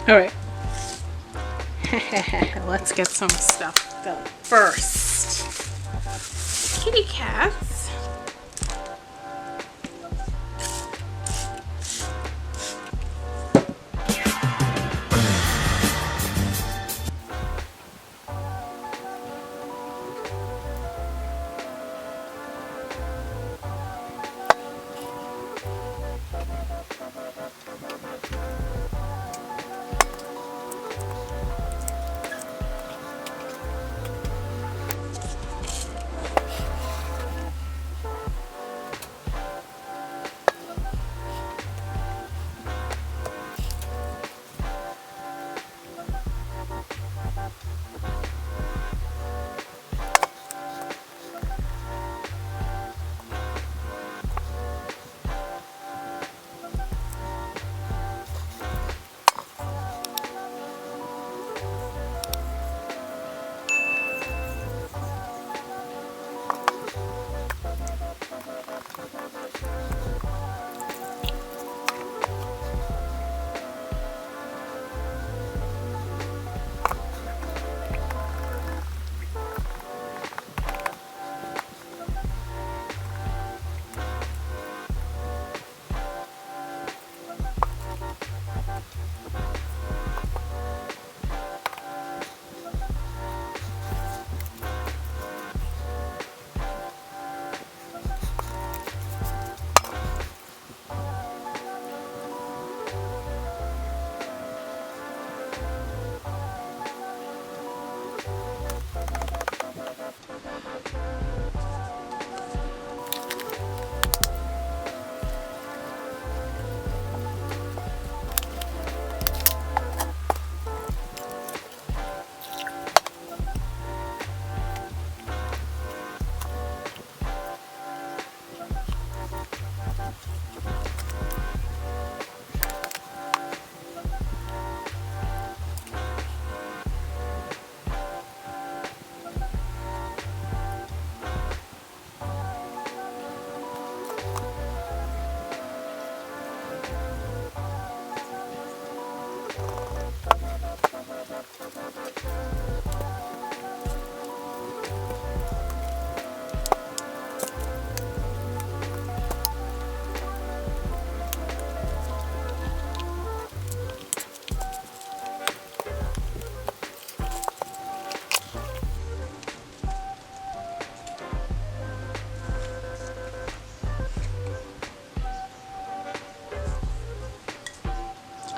All right. Let's get some stuff done. First, kitty cats.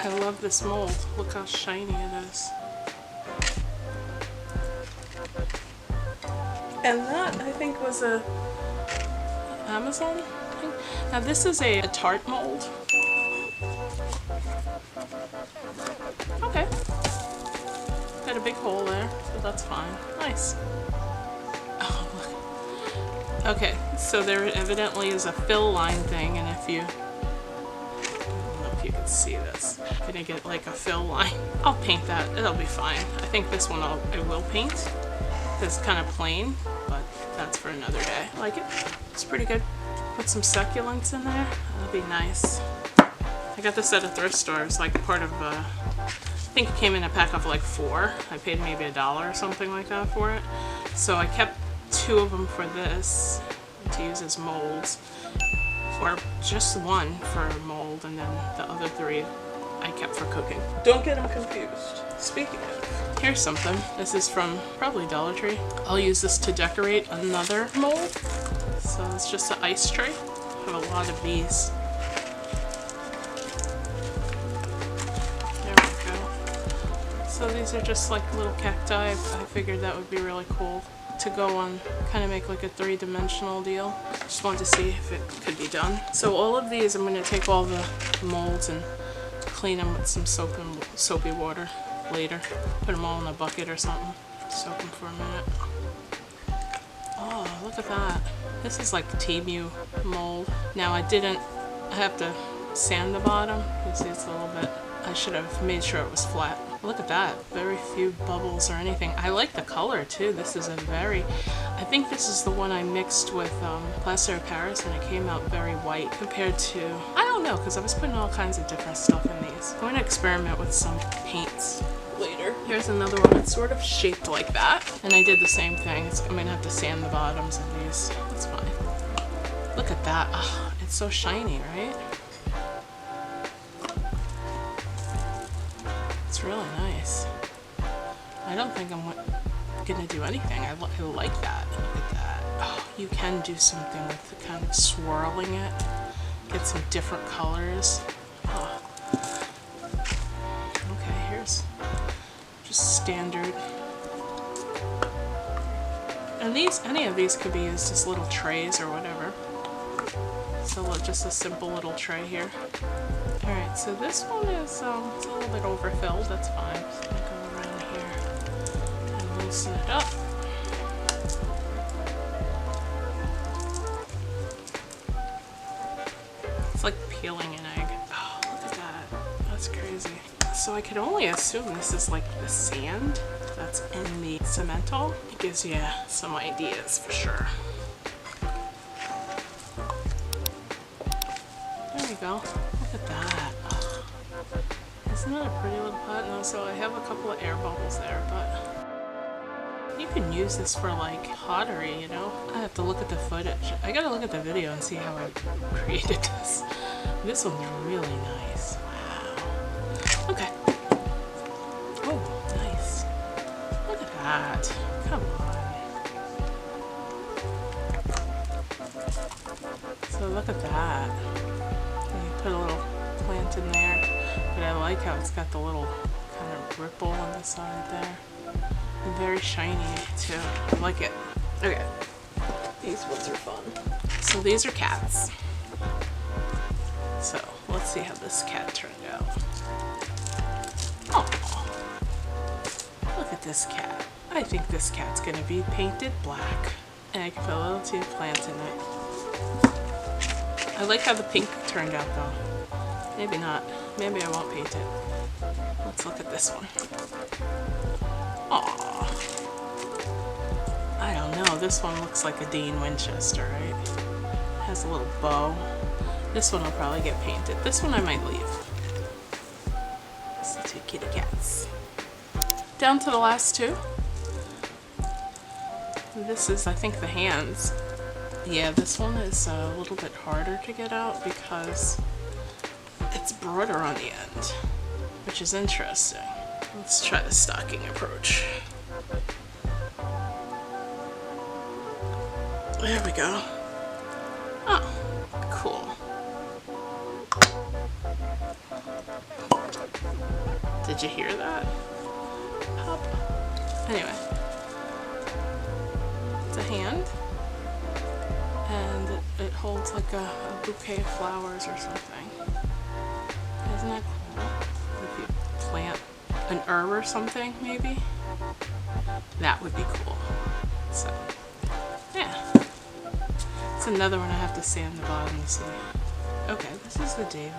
I love this mold. Look how shiny it is. And that, I think, was a Amazon thing. Now this is a tart mold. Okay. Got a big hole there, but that's fine. Nice. Oh, look. Okay, so there evidently is a fill line thing, and if you... you can see this. I'm gonna get like a fill line. I'll paint that, it'll be fine. I think this one I will paint. It's kind of plain, but that's for another day. I like it, it's pretty good. Put some succulents in there, that'll be nice. I got this at a thrift store. It's like part of, I think it came in a pack of like 4. I paid maybe $1 or something like that for it. So I kept 2 of them for this, to use as molds. Or just 1 for a mold, and then the other 3 I kept for cooking. Don't get them confused. Speaking of, here's something. This is from probably Dollar Tree. I'll use this to decorate another mold. So it's just an ice tray. I have a lot of these. There we go. So these are just like little cacti. I figured that would be really cool to go on, kind of make like a 3-dimensional deal. Just wanted to see if it could be done. So all of these, I'm going to take all the molds and clean them with some soapy water later. Put them all in a bucket or something. Soak them for a minute. Oh, look at that. This is like Temu mold. Now I have to sand the bottom. You see it's a little bit, I should have made sure it was flat. Look at that, very few bubbles or anything. I like the color too. This is I think this is the one I mixed with Plaster of Paris, and it came out very white compared to, I don't know, because I was putting all kinds of different stuff in these. nice. I'm gonna experiment with some paints later. Here's another one that's sort of shaped like that. And I did the same thing. I'm gonna have to sand the bottoms of these. That's fine. Look at that. Oh, it's so shiny, right? It's really nice. I don't think I'm gonna do anything. I like that. Look at that. Oh, you can do something with the kind of swirling it. Get some different colors. Oh. Okay, here's just standard. And any of these could be used as little trays or whatever. So just a simple little tray here. Alright, so this one is it's a little bit overfilled, that's fine. Just gonna go around here and loosen it up. It's like peeling an egg. Oh, look at that. That's crazy. So I could only assume this is like the sand that's in the cemental. It gives you some ideas for sure. There you go. Look at that. Oh, isn't that a pretty little pot? No, so I have a couple of air bubbles there, but you can use this for like pottery, you know? I have to look at the footage. I gotta look at the video and see how I created this. This one's really nice. Wow. Okay. Oh, nice. Look at that. Come on. So look at that. And you put a little plant in there, but I like how it's got the little kind of ripple on the side there. And very shiny too. I like it. Okay. These ones are fun. So these are cats. So let's see how this cat turned out. Oh, look at this cat. I think this cat's gonna be painted black. And I can put a little tea plant in it. I like how the pink turned out though. Maybe not. Maybe I won't paint it. Let's look at this one. Aww. I don't know. This one looks like a Dean Winchester, right? Has a little bow. This one will probably get painted. This one I might leave. It's the two kitty cats. Down to the last two. This is, I think, the hands. Yeah, this one is a little bit harder to get out because it's broader on the end, which is interesting. Let's try the stocking approach. There we go. Oh, cool. Did you hear that? Pop. Anyway. It's a hand. And it holds like a bouquet of flowers or something. Isn't that cool? If you plant an herb or something, maybe? That would be cool. So, yeah. It's another one I have to sand the bottom to see. Okay, this is the David.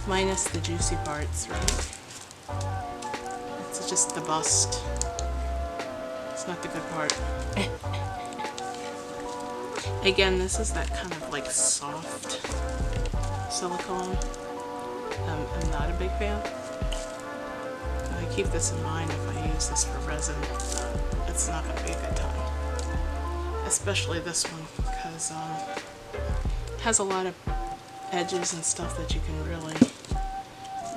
Minus the juicy parts, right? It's just the bust. It's not the good part. Again, this is that kind of like soft silicone. I'm not a big fan. I keep this in mind if I use this for resin. It's not going to be a good time. Especially this one, because it has a lot of edges and stuff that you can really,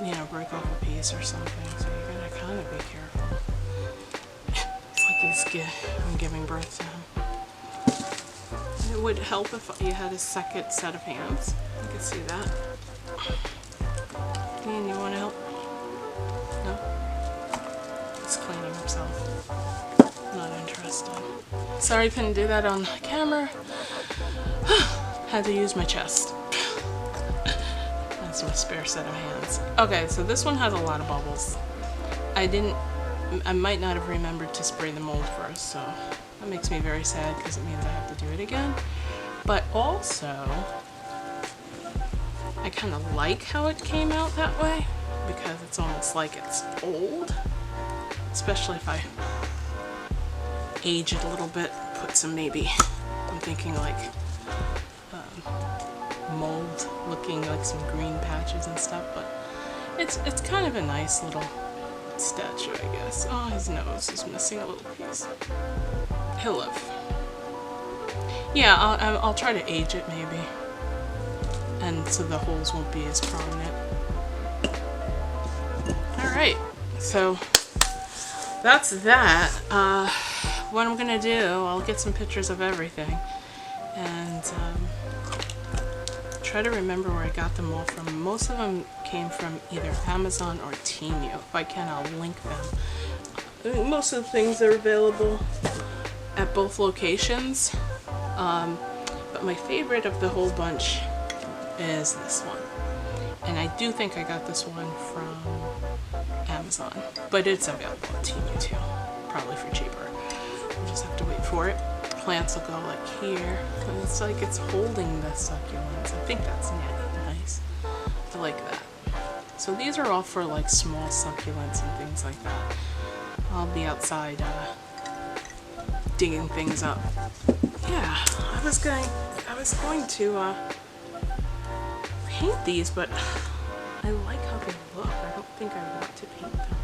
you know, break off a piece or something. So you're going to kind of be careful. It's like I'm giving birth to him. It would help if you had a second set of hands. You could see that. Ian, you want to help? No? He's cleaning himself. Not interested. Sorry I couldn't do that on camera. Had to use my chest. That's my spare set of hands. Okay, so this one has a lot of bubbles. I might not have remembered to spray the mold first, so that makes me very sad because it means I have to do it again. But also, I kind of like how it came out that way because it's almost like it's old. Especially if I age it a little bit, put some maybe, I'm thinking like mold looking like some green patches and stuff, but It's kind of a nice little statue, I guess. Oh, his nose is missing a little piece. He'll live. Yeah, I'll try to age it maybe, and so the holes won't be as prominent. Alright, so that's that. What I'm gonna do, I'll get some pictures of everything, and try to remember where I got them all from. Most of them came from either Amazon or Temu. If I can, I'll link them. Most of the things are available at both locations, but my favorite of the whole bunch is this one. And I do think I got this one from Amazon, but it's available at Temu too, probably for cheaper. We'll just have to wait for it. Plants will go like here, and it's like it's holding the succulents. I think that's nice. I like that. So these are all for like small succulents and things like that. I'll be outside digging things up. Yeah, I was going to paint these, but I like how they look. I don't think I want to paint them.